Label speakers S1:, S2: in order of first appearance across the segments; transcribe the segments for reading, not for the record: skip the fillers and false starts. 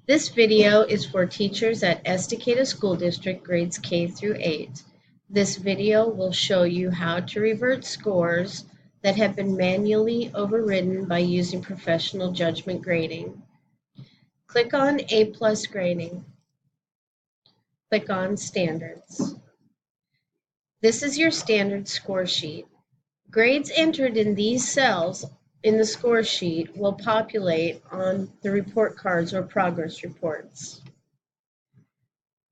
S1: This video is for teachers at Estacada School District grades K through 8. This video will show you how to revert scores that have been manually overridden by using professional judgment grading. Click on A+ grading. Click on Standards. This is your standard score sheet. Grades entered in these cells in the score sheet will populate on the report cards or progress reports.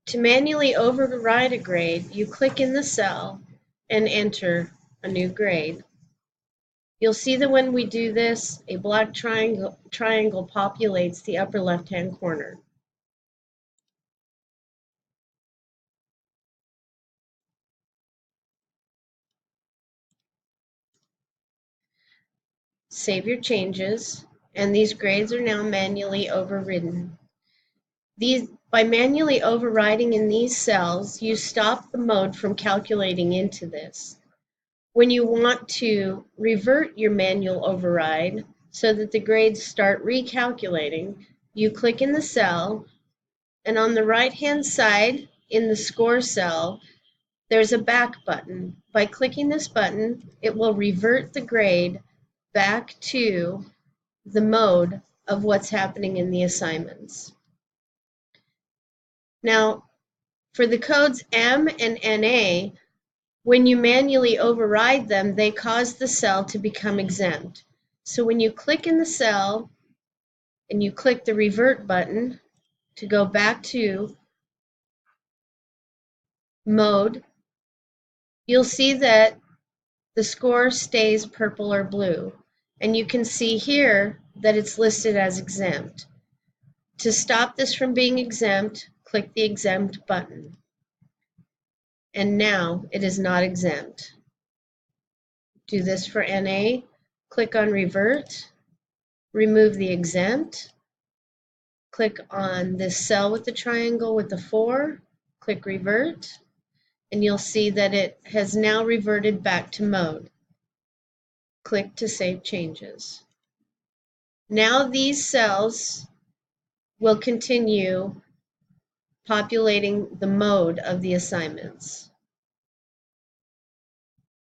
S1: To manually override a grade, you click in the cell and enter a new grade. You'll see that when we do this, a black triangle populates the upper left-hand corner. Save your changes, and these grades are now manually overridden. By manually overriding in these cells, you stop the mode from calculating into this. When you want to revert your manual override so that the grades start recalculating, you click in the cell, and on the right-hand side in the score cell, there's a back button. By clicking this button, it will revert the grade back to the mode of what's happening in the assignments. Now, for the codes M and NA, when you manually override them, they cause the cell to become exempt. So when you click in the cell and you click the revert button to go back to mode, you'll see that the score stays purple or blue. And you can see here that it's listed as exempt. To stop this from being exempt, click the exempt button. And now it is not exempt. Do this for NA, click on revert, remove the exempt, click on this cell with the triangle with the 4, click revert, and you'll see that it has now reverted back to mode. Click to save changes. Now these cells will continue populating the mode of the assignments.